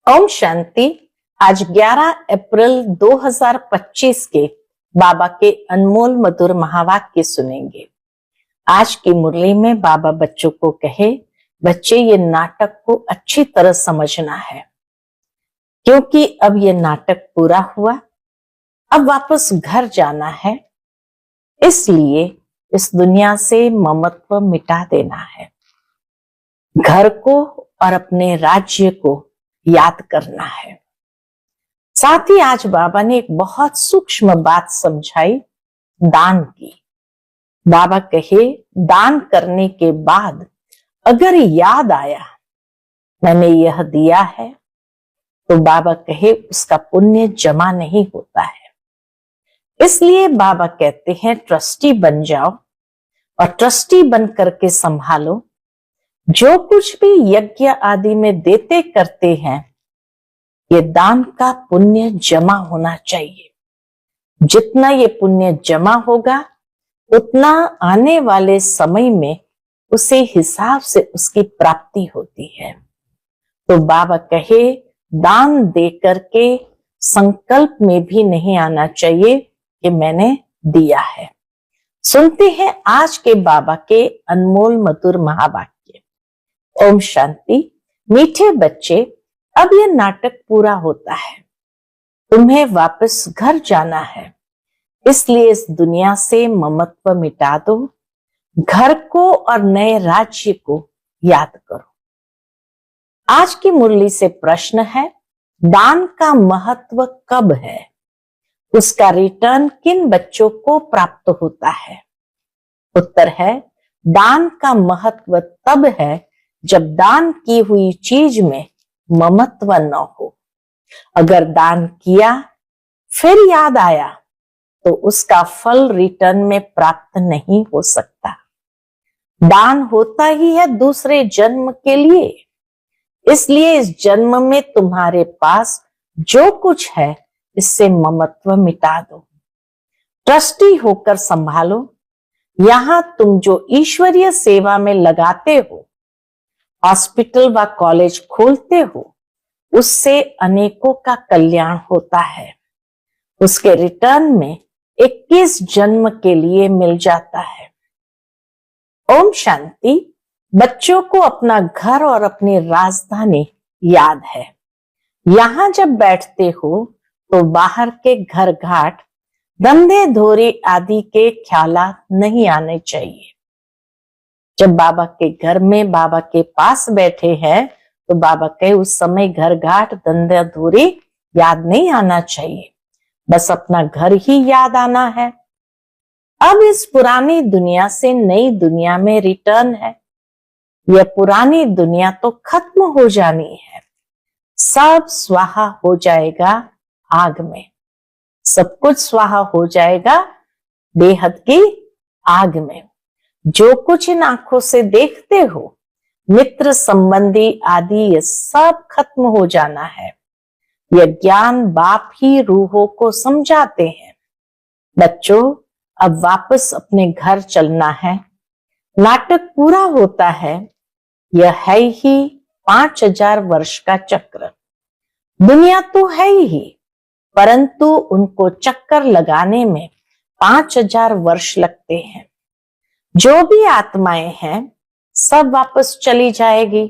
ओम शांति। आज 11 अप्रैल 2025 के बाबा के अनमोल मधुर महावाक्य सुनेंगे। आज की मुरली में बाबा बच्चों को कहे, बच्चे ये नाटक को अच्छी तरह समझना है, क्योंकि अब ये नाटक पूरा हुआ, अब वापस घर जाना है। इसलिए इस दुनिया से ममत्व मिटा देना है, घर को और अपने राज्य को याद करना है। साथ ही आज बाबा ने एक बहुत सूक्ष्म बात समझाई, दान की। बाबा कहे, दान करने के बाद अगर याद आया मैंने यह दिया है, तो बाबा कहे उसका पुण्य जमा नहीं होता है। इसलिए बाबा कहते हैं ट्रस्टी बन जाओ और ट्रस्टी बन करके संभालो। जो कुछ भी यज्ञ आदि में देते करते हैं, ये दान का पुण्य जमा होना चाहिए। जितना ये पुण्य जमा होगा, उतना आने वाले समय में उसे हिसाब से उसकी प्राप्ति होती है। तो बाबा कहे, दान दे करके संकल्प में भी नहीं आना चाहिए कि मैंने दिया है। सुनते हैं आज के बाबा के अनमोल मधुर महावाक्य। ओम शांति। मीठे बच्चे, अब यह नाटक पूरा होता है, तुम्हें वापस घर जाना है। इसलिए इस दुनिया से ममत्व मिटा दो, घर को और नए राज्य को याद करो। आज की मुरली से प्रश्न है, दान का महत्व कब है? उसका रिटर्न किन बच्चों को प्राप्त होता है? उत्तर है, दान का महत्व तब है जब दान की हुई चीज में ममत्व न हो। अगर दान किया फिर याद आया, तो उसका फल रिटर्न में प्राप्त नहीं हो सकता। दान होता ही है दूसरे जन्म के लिए। इसलिए इस जन्म में तुम्हारे पास जो कुछ है, इससे ममत्व मिटा दो। ट्रस्टी होकर संभालो। यहां तुम जो ईश्वरीय सेवा में लगाते हो, हॉस्पिटल व कॉलेज खोलते हो, उससे अनेकों का कल्याण होता है। उसके रिटर्न में 21 जन्म के लिए मिल जाता है। ओम शांति। बच्चों को अपना घर और अपनी राजधानी याद है। यहां जब बैठते हो तो बाहर के घर घाट, धंधे धोरे आदि के ख्यालात नहीं आने चाहिए। जब बाबा के घर में बाबा के पास बैठे हैं, तो बाबा के उस समय घर घाट धंधा धूरी याद नहीं आना चाहिए, बस अपना घर ही याद आना है। अब इस पुरानी दुनिया से नई दुनिया में रिटर्न है। यह पुरानी दुनिया तो खत्म हो जानी है, सब स्वाहा हो जाएगा आग में। सब कुछ स्वाहा हो जाएगा बेहद की आग में। जो कुछ इन आंखों से देखते हो, मित्र संबंधी आदि, ये सब खत्म हो जाना है। यह ज्ञान बाप ही रूहों को समझाते हैं। बच्चों, अब वापस अपने घर चलना है। नाटक पूरा होता है। यह है ही 5000 वर्ष का चक्र। दुनिया तो है ही, परंतु उनको चक्कर लगाने में 5000 वर्ष लगते हैं। जो भी आत्माएं हैं, सब वापस चली जाएगी।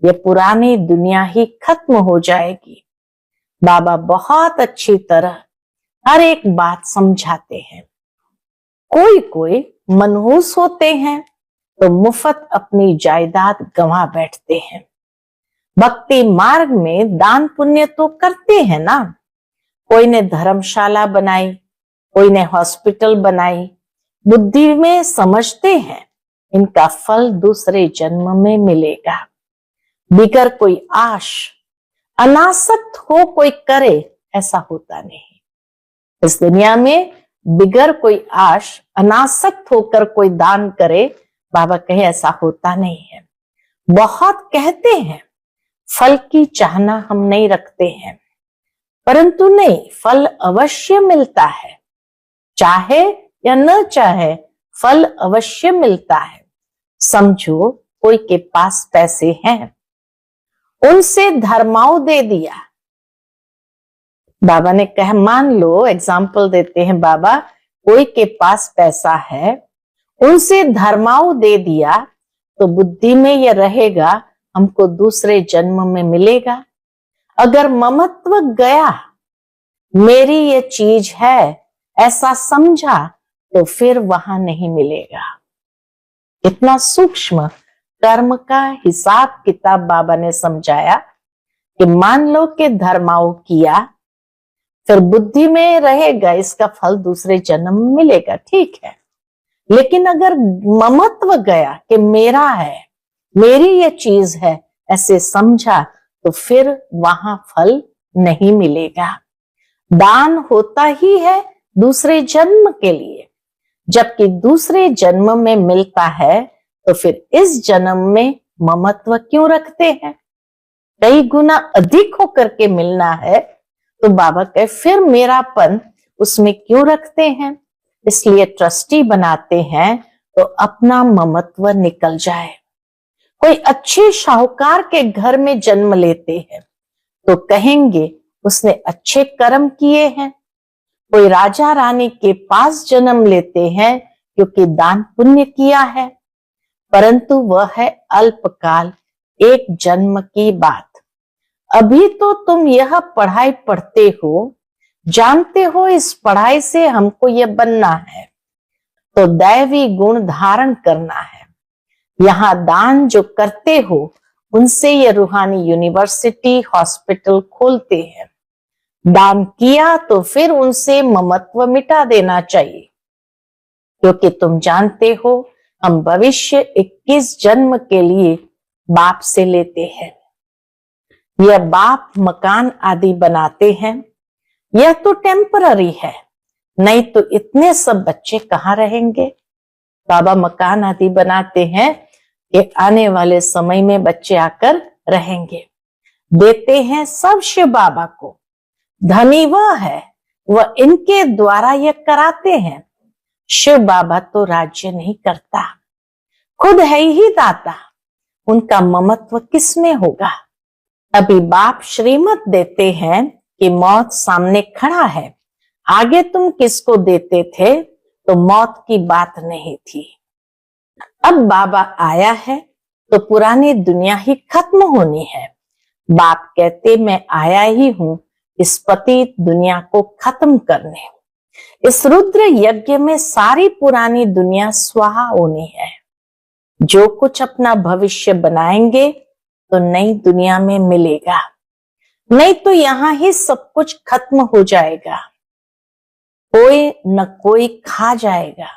ये पुरानी दुनिया ही खत्म हो जाएगी। बाबा बहुत अच्छी तरह हर एक बात समझाते हैं। कोई कोई मनहूस होते हैं तो मुफ्त अपनी जायदाद गंवा बैठते हैं। भक्ति मार्ग में दान पुण्य तो करते हैं ना। कोई ने धर्मशाला बनाई, कोई ने हॉस्पिटल बनाई। बुद्धि में समझते हैं इनका फल दूसरे जन्म में मिलेगा। बिगर कोई आश, अनासक्त हो कोई करे, ऐसा होता नहीं। इस दुनिया में बिगर कोई आश, अनासक्त होकर कोई दान करे, बाबा कहे ऐसा होता नहीं है। बहुत कहते हैं फल की चाहना हम नहीं रखते हैं, परंतु नहीं, फल अवश्य मिलता है। चाहे या न चाहे, फल अवश्य मिलता है। समझो कोई के पास पैसे हैं, उनसे धर्माऊ दे दिया। बाबा ने कहा, मान लो एग्जाम्पल देते हैं बाबा, कोई के पास पैसा है, उनसे धर्माऊ दे दिया तो बुद्धि में यह रहेगा हमको दूसरे जन्म में मिलेगा। अगर ममत्व गया, मेरी ये चीज है ऐसा समझा, तो फिर वहां नहीं मिलेगा। इतना सूक्ष्म कर्म का हिसाब किताब बाबा ने समझाया कि मान लो कि धर्माऊ किया, फिर बुद्धि में रहेगा इसका फल दूसरे जन्म में मिलेगा, ठीक है। लेकिन अगर ममत्व गया कि मेरा है, मेरी ये चीज है ऐसे समझा, तो फिर वहां फल नहीं मिलेगा। दान होता ही है दूसरे जन्म के लिए, जबकि दूसरे जन्म में मिलता है, तो फिर इस जन्म में ममत्व क्यों रखते हैं? कई गुना अधिक होकर के मिलना है, तो बाबा कहे फिर मेरापन उसमें क्यों रखते हैं? इसलिए ट्रस्टी बनाते हैं तो अपना ममत्व निकल जाए। कोई अच्छे शाहूकार के घर में जन्म लेते हैं तो कहेंगे उसने अच्छे कर्म किए हैं। कोई राजा रानी के पास जन्म लेते हैं क्योंकि दान पुण्य किया है, परंतु वह है अल्पकाल, एक जन्म की बात। अभी तो तुम यह पढ़ाई पढ़ते हो, जानते हो इस पढ़ाई से हमको यह बनना है, तो दैवी गुण धारण करना है। यहाँ दान जो करते हो उनसे ये रूहानी यूनिवर्सिटी हॉस्पिटल खोलते हैं। दान किया तो फिर उनसे ममत्व मिटा देना चाहिए, क्योंकि तुम जानते हो हम भविष्य 21 जन्म के लिए बाप से लेते हैं। यह बाप मकान आदि बनाते हैं, यह तो टेम्पररी है, नहीं तो इतने सब बच्चे कहाँ रहेंगे। बाबा मकान आदि बनाते हैं कि आने वाले समय में बच्चे आकर रहेंगे। देते हैं सब शिव बाबा को, धनी वह है, वह इनके द्वारा यह कराते हैं। शिव बाबा तो राज्य नहीं करता, खुद है ही दाता, उनका ममत्व किसमें होगा। अभी बाप श्रीमत देते हैं कि मौत सामने खड़ा है, आगे तुम किसको देते थे, तो मौत की बात नहीं थी। अब बाबा आया है तो पुरानी दुनिया ही खत्म होनी है। बाप कहते मैं आया ही हूं इस पतित दुनिया को खत्म करने। इस रुद्र यज्ञ में सारी पुरानी दुनिया स्वाहा होनी है। जो कुछ अपना भविष्य बनाएंगे तो नई दुनिया में मिलेगा, नहीं तो यहां ही सब कुछ खत्म हो जाएगा। कोई न कोई खा जाएगा।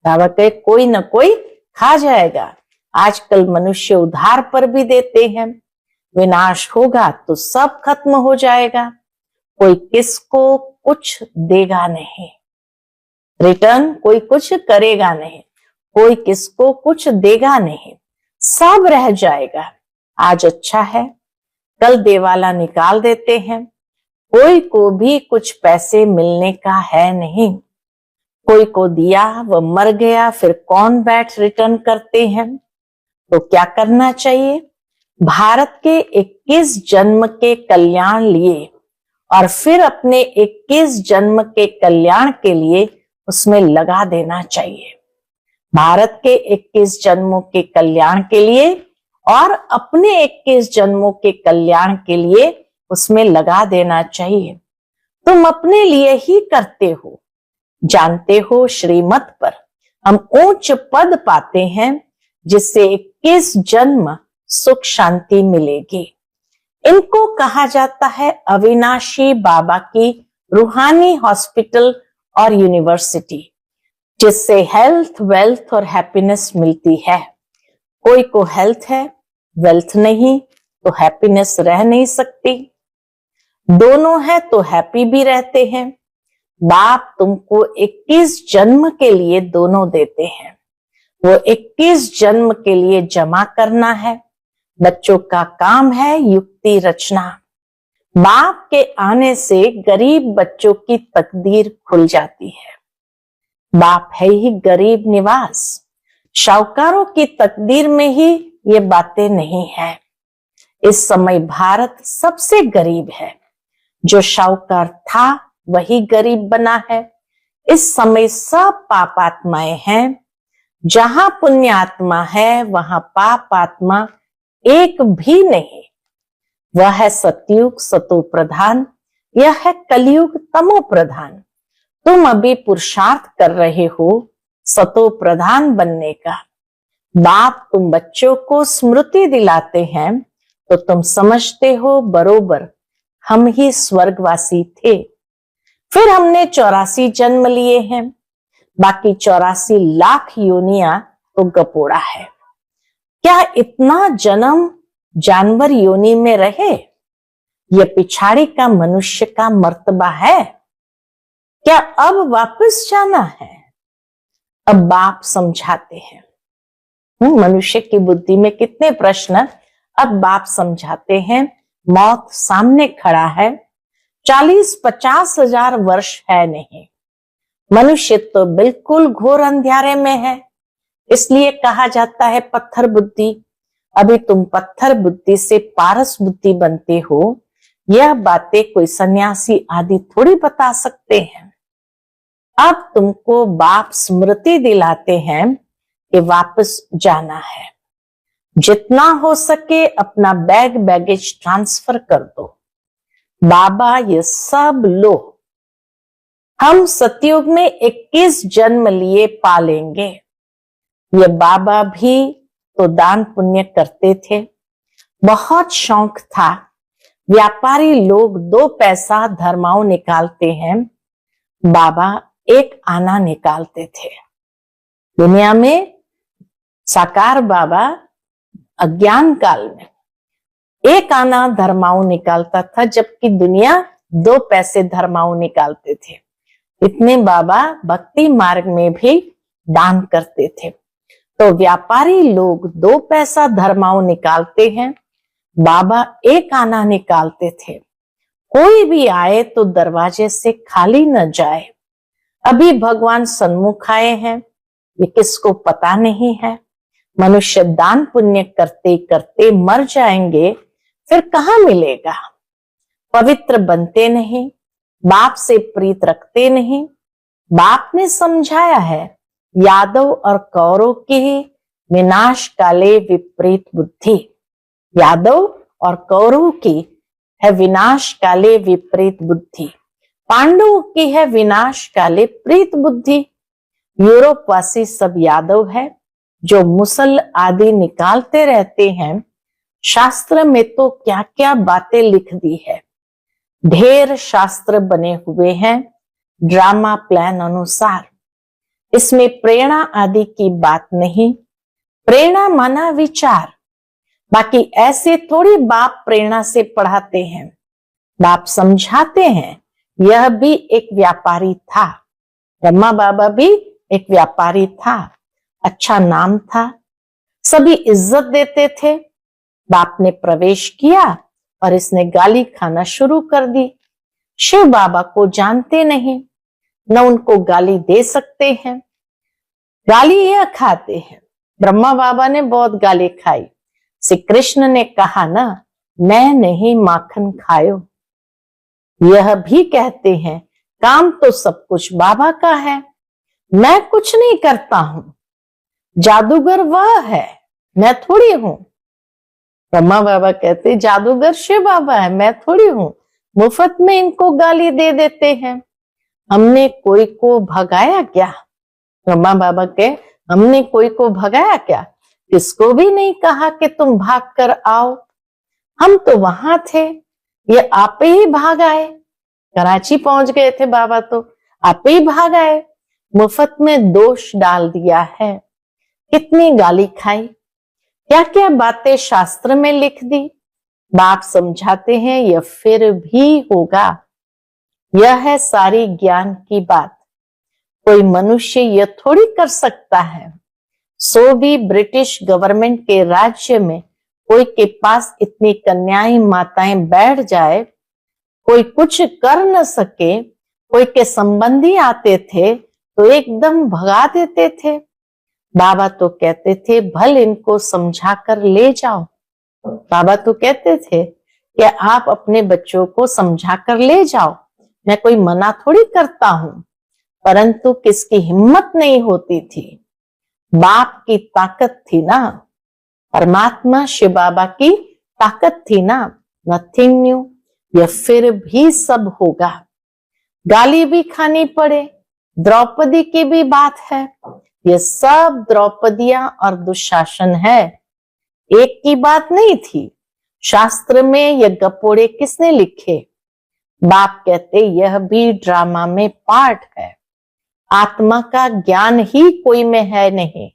बाबा कहे कोई न कोई खा जाएगा। आजकल मनुष्य उधार पर भी देते हैं, विनाश होगा तो सब खत्म हो जाएगा, कोई किसको कुछ देगा नहीं, रिटर्न कोई कुछ करेगा नहीं, कोई किसको कुछ देगा नहीं, सब रह जाएगा। आज अच्छा है, कल देवाला निकाल देते हैं। कोई को भी कुछ पैसे मिलने का है नहीं। कोई को दिया वो मर गया, फिर कौन बैठ रिटर्न करते हैं। तो क्या करना चाहिए? भारत के 21 जन्म के कल्याण लिए और फिर अपने 21 जन्म के कल्याण के लिए उसमें लगा देना चाहिए। भारत के 21 जन्मों के कल्याण के लिए और अपने 21 जन्मों के कल्याण के लिए उसमें लगा देना चाहिए। तुम अपने लिए ही करते हो, जानते हो श्रीमत पर हम उच्च पद पाते हैं, जिससे 21 जन्म सुख शांति मिलेगी। इनको कहा जाता है अविनाशी बाबा की रूहानी हॉस्पिटल और यूनिवर्सिटी, जिससे हेल्थ, वेल्थ और हैप्पीनेस मिलती है। कोई को हेल्थ है, वेल्थ नहीं, तो हैप्पीनेस रह नहीं सकती। दोनों है तो हैप्पी भी रहते हैं। बाप तुमको 21 जन्म के लिए दोनों देते हैं। वो 21 जन्म के लिए जमा करना है। बच्चों का काम है युक्ति रचना। बाप के आने से गरीब बच्चों की तकदीर खुल जाती है। बाप है ही गरीब निवास। शाहूकारों की तकदीर में ही ये बातें नहीं है। इस समय भारत सबसे गरीब है। जो शाहूकार था वही गरीब बना है। इस समय सब पापात्माएं हैं। जहां पुण्य आत्मा है वहां पाप आत्मा एक भी नहीं। वह है सतयुग सतो प्रधान, यह है कलयुग तमो प्रधान। तुम अभी पुरुषार्थ कर रहे हो सतो प्रधान बनने का। बाप तुम बच्चों को स्मृति दिलाते हैं तो तुम समझते हो बरोबर हम ही स्वर्गवासी थे। फिर हमने 84 जन्म लिए हैं, बाकी 84 लाख योनियां तो गपोड़ा है। क्या इतना जन्म जानवर योनि में रहे? यह पिछाड़ी का मनुष्य का मर्तबा है। क्या अब वापस जाना है? अब बाप समझाते हैं। मनुष्य की बुद्धि में कितने प्रश्न, अब बाप समझाते हैं। मौत सामने खड़ा है, 40-50 हजार वर्ष है नहीं। मनुष्य तो बिल्कुल घोर अंधेरे में है, इसलिए कहा जाता है पत्थर बुद्धि। अभी तुम पत्थर बुद्धि से पारस बुद्धि बनते हो। यह बातें कोई सन्यासी आदि थोड़ी बता सकते हैं। अब तुमको बाप स्मृति दिलाते हैं कि वापस जाना है। जितना हो सके अपना बैग बैगेज ट्रांसफर कर दो। बाबा ये सब लो। हम सतयुग में 21 जन्म लिए पालेंगे। ये बाबा भी तो दान पुण्य करते थे, बहुत शौक था। व्यापारी लोग 2 पैसा धर्माओं निकालते हैं, बाबा 1 आना निकालते थे। दुनिया में साकार बाबा अज्ञान काल में 1 आना धर्माओं निकालता था, जबकि दुनिया 2 पैसे धर्माओं निकालते थे। इतने बाबा भक्ति मार्ग में भी दान करते थे। तो व्यापारी लोग 2 पैसा धर्माओं निकालते हैं, बाबा 1 आना निकालते थे। कोई भी आए तो दरवाजे से खाली न जाए। अभी भगवान सन्मुख आए हैं, ये किसको पता नहीं है। मनुष्य दान पुण्य करते करते मर जाएंगे, फिर कहाँ मिलेगा। पवित्र बनते नहीं, बाप से प्रीत रखते नहीं। बाप ने समझाया है, यादव और कौरव की विनाश काले विपरीत बुद्धि। यादव और कौरव की है विनाश काले विपरीत बुद्धि, पांडवों की है विनाश काले प्रीत बुद्धि। यूरोप वासी सब यादव है जो मुसल आदि निकालते रहते हैं। शास्त्र में तो क्या क्या बातें लिख दी है। ढेर शास्त्र बने हुए हैं ड्रामा प्लान अनुसार। इसमें प्रेरणा आदि की बात नहीं। प्रेरणा माना विचार। बाकी ऐसे थोड़ी बाप प्रेरणा से पढ़ाते हैं। बाप समझाते हैं। यह भी एक व्यापारी था। ब्रह्मा बाबा भी एक व्यापारी था। अच्छा नाम था, सभी इज्जत देते थे। बाप ने प्रवेश किया और इसने गाली खाना शुरू कर दी। शिव बाबा को जानते नहीं, न उनको गाली दे सकते हैं। गाली यह खाते हैं। ब्रह्मा बाबा ने बहुत गाली खाई। श्री कृष्ण ने कहा ना, मैं नहीं माखन खायो। यह भी कहते हैं काम तो सब कुछ बाबा का है, मैं कुछ नहीं करता हूं। जादूगर वह है, मैं थोड़ी हूं। ब्रह्मा बाबा कहते जादूगर शिव बाबा है, मैं थोड़ी हूं। मुफ्त में इनको गाली दे देते हैं। हमने कोई को भगाया क्या? ब्रह्मा बाबा के हमने कोई को भगाया क्या? किसको भी नहीं कहा कि तुम भाग कर आओ। हम तो वहां थे, ये आप ही भाग आए। कराची पहुंच गए थे बाबा, तो आप ही भाग आए। मुफ्त में दोष डाल दिया है। कितनी गाली खाई, क्या क्या बातें शास्त्र में लिख दी। बाप समझाते हैं यह फिर भी होगा। यह है सारी ज्ञान की बात। कोई मनुष्य यह थोड़ी कर सकता है। सो भी ब्रिटिश गवर्नमेंट के राज्य में कोई के पास इतनी कन्याएं माताएं बैठ जाए, कोई कुछ कर न सके। कोई के संबंधी आते थे तो एकदम भगा देते थे। बाबा तो कहते थे भल इनको समझाकर ले जाओ। बाबा तो कहते थे कि आप अपने बच्चों को समझा कर ले जाओ, मैं कोई मना थोड़ी करता हूं, परंतु किसकी हिम्मत नहीं होती थी। बाप की ताकत थी ना, परमात्मा शिव बाबा की ताकत थी ना। नथिंग न्यू, यह फिर भी सब होगा। गाली भी खानी पड़े, द्रौपदी की भी बात है, ये सब द्रौपदियां और दुशासन है, एक की बात नहीं थी। शास्त्र में ये गपोड़े किसने लिखे? बाप कहते यह भी ड्रामा में पार्ट है। आत्मा का ज्ञान ही कोई में है नहीं,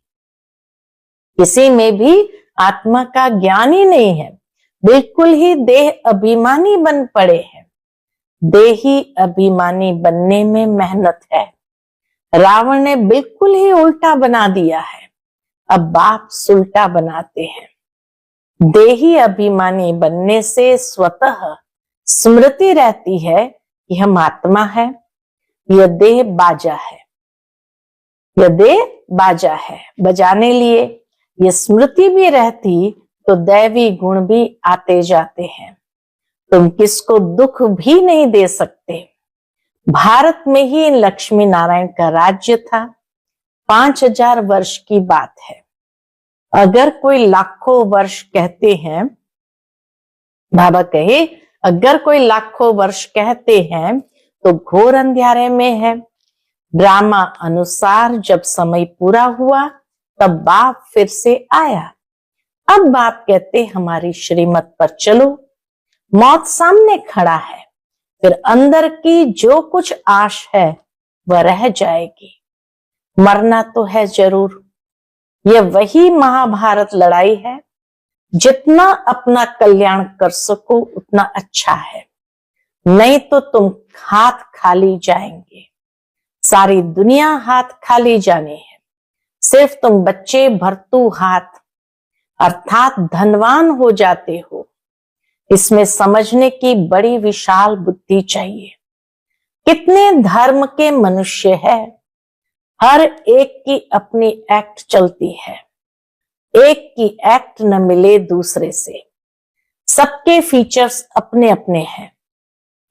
किसी में भी आत्मा का ज्ञान ही नहीं है, बिल्कुल ही देह अभिमानी बन पड़े हैं। देही अभिमानी बनने में मेहनत है। रावण ने बिल्कुल ही उल्टा बना दिया है, अब बाप सुलटा बनाते हैं। देही अभिमानी बनने से स्वतः स्मृति रहती है कि हम आत्मा है, यह देह बाजा है, यह देह बाजा है बजाने लिए। यह स्मृति भी रहती तो दैवी गुण भी आते जाते हैं। तुम किसको दुख भी नहीं दे सकते। भारत में ही लक्ष्मी नारायण का राज्य था। 5000 वर्ष की बात है। अगर कोई लाखों वर्ष कहते हैं, बाबा कहे अगर कोई लाखों वर्ष कहते हैं तो घोर अंधेरे में है। ड्रामा अनुसार जब समय पूरा हुआ तब बाप फिर से आया। अब बाप कहते हमारी श्रीमत पर चलो। मौत सामने खड़ा है, फिर अंदर की जो कुछ आश है वह रह जाएगी। मरना तो है जरूर। यह वही महाभारत लड़ाई है। जितना अपना कल्याण कर सको उतना अच्छा है, नहीं तो तुम हाथ खाली जाएंगे। सारी दुनिया हाथ खाली जाने है, सिर्फ तुम बच्चे भरतू हाथ अर्थात धनवान हो जाते हो। इसमें समझने की बड़ी विशाल बुद्धि चाहिए। कितने धर्म के मनुष्य है, हर एक की अपनी एक्ट चलती है, एक की एक्ट न मिले दूसरे से। सबके फीचर्स अपने अपने हैं।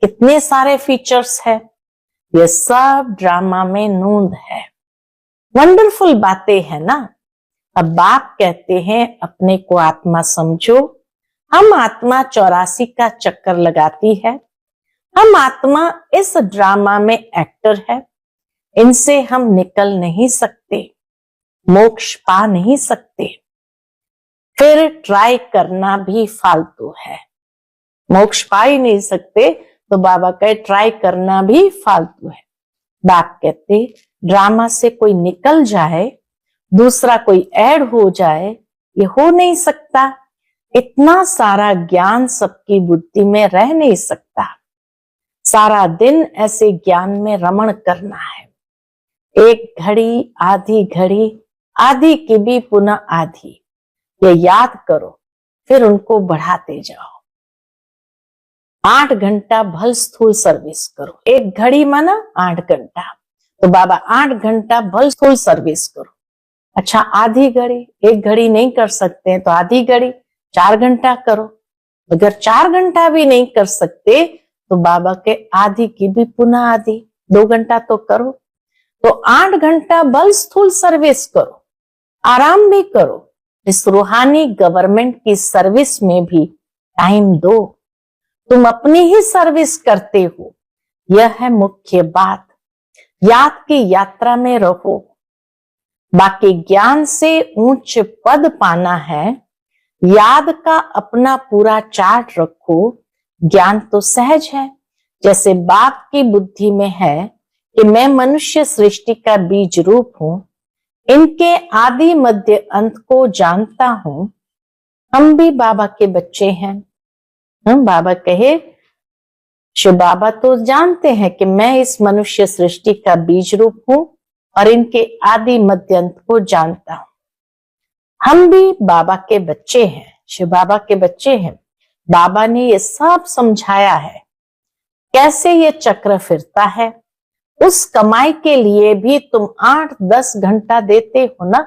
कितने सारे फीचर्स है, ये सब ड्रामा में नूंद है। वंडरफुल बातें है ना। अब बाप कहते हैं अपने को आत्मा समझो। हम आत्मा 84 का चक्कर लगाती है। हम आत्मा इस ड्रामा में एक्टर है। इनसे हम निकल नहीं सकते, मोक्ष पा नहीं सकते। फिर ट्राई करना भी फालतू है। मोक्ष पा ही नहीं सकते तो बाबा कहे ट्राई करना भी फालतू है। बाप कहते ड्रामा से कोई निकल जाए, दूसरा कोई ऐड हो जाए, ये हो नहीं सकता। इतना सारा ज्ञान सबकी बुद्धि में रह नहीं सकता। सारा दिन ऐसे ज्ञान में रमण करना है। एक घड़ी, आधी घड़ी, आधी की भी पुनः आधी, ये याद करो, फिर उनको बढ़ाते जाओ। 8 घंटा भल स्थूल सर्विस करो। एक घड़ी माना 8 घंटा, तो बाबा 8 घंटा भल स्थूल सर्विस करो। अच्छा आधी घड़ी, एक घड़ी नहीं कर सकते तो आधी घड़ी 4 घंटा करो। अगर 4 घंटा भी नहीं कर सकते तो बाबा के आधी की भी पुनः आधी, 2 घंटा तो करो। तो 8 घंटा बल स्थूल सर्विस करो, आराम भी करो। इस रूहानी गवर्नमेंट की सर्विस में भी टाइम दो। तुम अपनी ही सर्विस करते हो, यह है मुख्य बात। याद की यात्रा में रहो। बाकी ज्ञान से उच्च पद पाना है, याद का अपना पूरा चार्ट रखो। ज्ञान तो सहज है, जैसे बाप की बुद्धि में है कि मैं मनुष्य सृष्टि का बीज रूप हूं, इनके आदि मध्य अंत को जानता हूं। हम भी बाबा के बच्चे हैं। हम बाबा कहे शिव बाबा तो जानते हैं कि मैं इस मनुष्य सृष्टि का बीज रूप हूं और इनके आदि मध्य अंत को जानता हूं। हम भी बाबा के बच्चे हैं, शिव बाबा के बच्चे हैं। बाबा ने ये सब समझाया है कैसे ये चक्र फिरता है। उस कमाई के लिए भी तुम 8-10 घंटा देते हो ना।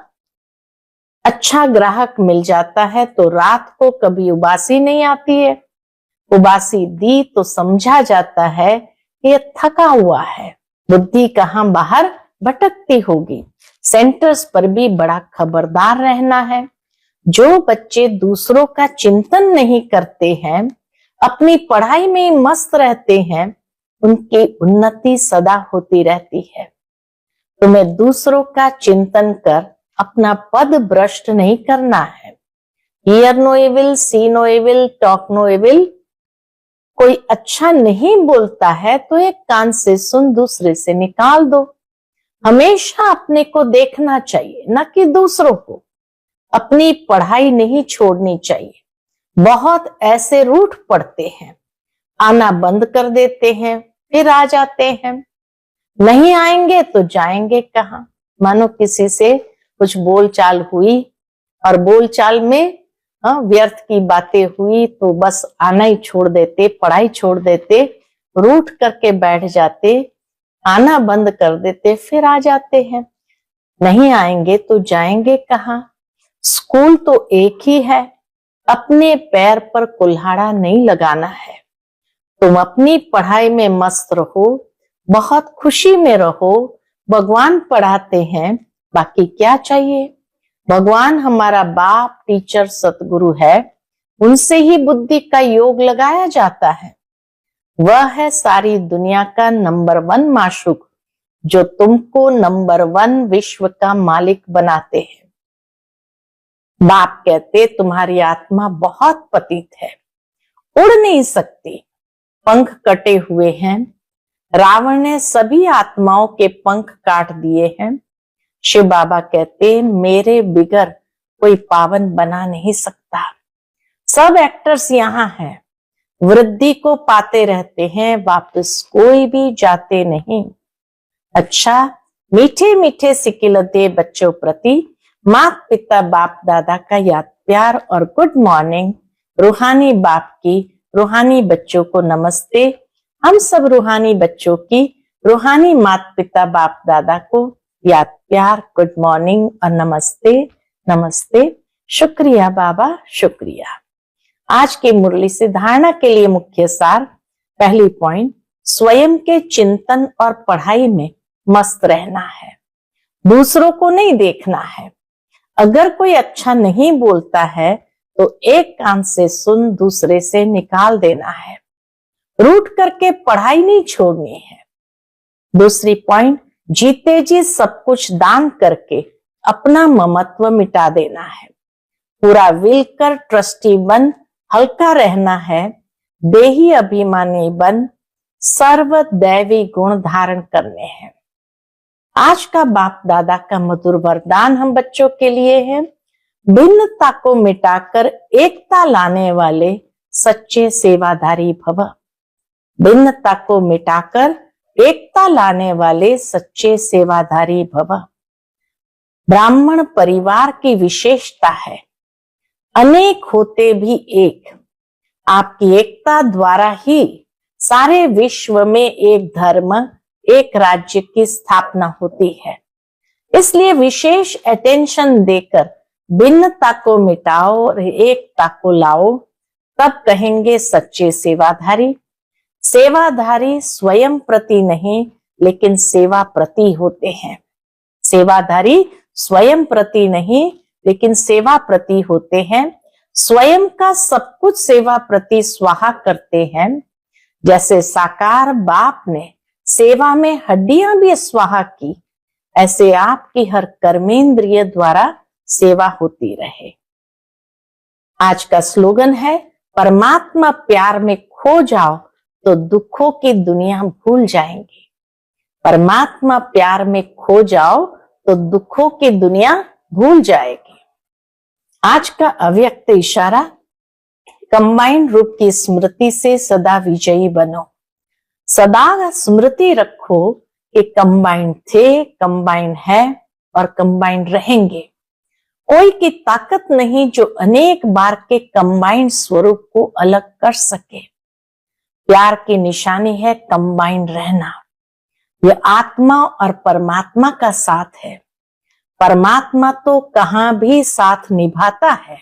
अच्छा ग्राहक मिल जाता है तो रात को कभी उबासी नहीं आती है। उबासी दी तो समझा जाता है कि ये थका हुआ है। बुद्धि कहाँ बाहर भटकती होगी। सेंटर्स पर भी बड़ा खबरदार रहना है। जो बच्चे दूसरों का चिंतन नहीं करते हैं, अपनी पढ़ाई में मस्त रहते हैं, उनकी उन्नति सदा होती रहती है। तुम्हें दूसरों का चिंतन कर अपना पद भ्रष्ट नहीं करना है। Hear no evil, see no evil, talk no evil. कोई अच्छा नहीं बोलता है तो एक कान से सुन, दूसरे से निकाल दो। हमेशा अपने को देखना चाहिए, न कि दूसरों को। अपनी पढ़ाई नहीं छोड़नी चाहिए। बहुत ऐसे रूठ पड़ते हैं, आना बंद कर देते हैं, फिर आ जाते हैं। नहीं आएंगे तो जाएंगे कहाँ। मानो किसी से कुछ बोलचाल हुई और बोलचाल में व्यर्थ की बातें हुई तो बस आना ही छोड़ देते, पढ़ाई छोड़ देते, रूठ करके बैठ जाते, आना बंद कर देते, फिर आ जाते हैं। नहीं आएंगे तो जाएंगे कहाँ। स्कूल तो एक ही है। अपने पैर पर कुल्हाड़ा नहीं लगाना है। तुम अपनी पढ़ाई में मस्त रहो, बहुत खुशी में रहो। भगवान पढ़ाते हैं, बाकी क्या चाहिए। भगवान हमारा बाप, टीचर, सतगुरु है। उनसे ही बुद्धि का योग लगाया जाता है। वह है सारी दुनिया का नंबर 1 माशूक, जो तुमको नंबर 1 विश्व का मालिक बनाते हैं। बाप कहते तुम्हारी आत्मा बहुत पतित है, उड़ नहीं सकती, पंख कटे हुए हैं। रावण ने सभी आत्माओं के पंख काट दिए हैं। शिव बाबा कहते मेरे बिगर कोई पावन बना नहीं सकता। सब एक्टर्स यहाँ हैं, वृद्धि को पाते रहते हैं, वापस कोई भी जाते नहीं। अच्छा, मीठे मीठे सिकिलते बच्चों प्रति माता पिता बाप दादा का याद प्यार और गुड मॉर्निंग। रूहानी बाप की रूहानी बच्चों को नमस्ते। हम सब रूहानी बच्चों की रूहानी माता पिता बाप दादा को याद प्यार, गुड मॉर्निंग और नमस्ते नमस्ते। शुक्रिया बाबा, शुक्रिया। आज की मुरली से धारणा के लिए मुख्य सार। पहली पॉइंट, स्वयं के चिंतन और पढ़ाई में मस्त रहना है, दूसरों को नहीं देखना है। अगर कोई अच्छा नहीं बोलता है तो एक कान से सुन, दूसरे से निकाल देना है। रूठ करके पढ़ाई नहीं छोड़नी है। दूसरी पॉइंट, जीते जी सब कुछ दान करके अपना ममत्व मिटा देना है। पूरा विल कर ट्रस्टी बन, हल्का रहना है। देही अभिमानी बन, सर्व दैवी गुण धारण करने हैं। आज का बाप दादा का मधुर वरदान हम बच्चों के लिए है। भिन्नता को मिटाकर एकता लाने वाले सच्चे सेवाधारी भव। भिन्नता को मिटाकर एकता लाने वाले सच्चे सेवाधारी भव। ब्राह्मण परिवार की विशेषता है, अनेक होते भी एक। आपकी एकता द्वारा ही सारे विश्व में एक धर्म, एक राज्य की स्थापना होती है। इसलिए विशेष अटेंशन देकर भिन्नता को मिटाओ और एकता को लाओ, तब कहेंगे सच्चे सेवाधारी। सेवाधारी स्वयं प्रति नहीं, लेकिन सेवा प्रति होते हैं। सेवाधारी स्वयं प्रति नहीं, लेकिन सेवा प्रति होते हैं। स्वयं का सब कुछ सेवा प्रति स्वाहा करते हैं। जैसे साकार बाप ने सेवा में हड्डियां भी स्वाहा की, ऐसे आपकी हर कर्मेंद्रिय द्वारा सेवा होती रहे। आज का स्लोगन है, परमात्मा प्यार में खो जाओ तो दुखों की दुनिया भूल जाएंगे। परमात्मा प्यार में खो जाओ तो दुखों की दुनिया भूल जाएगी। आज का अव्यक्त इशारा, कंबाइंड रूप की स्मृति से सदा विजयी बनो। सदा स्मृति रखो कि कंबाइंड थे, कंबाइंड है और कंबाइंड रहेंगे। कोई की ताकत नहीं जो अनेक बार के कंबाइंड स्वरूप को अलग कर सके। प्यार की निशानी है कंबाइंड रहना। यह आत्मा और परमात्मा का साथ है। परमात्मा तो कहाँ भी साथ निभाता है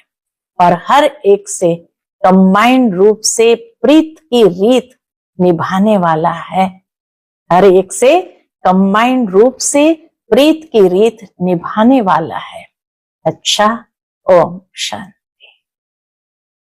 और हर एक से कंबाइंड रूप से प्रीत की रीत निभाने वाला है। हर एक से कंबाइंड रूप से प्रीत की रीत निभाने वाला है। अच्छा, ओम शांति।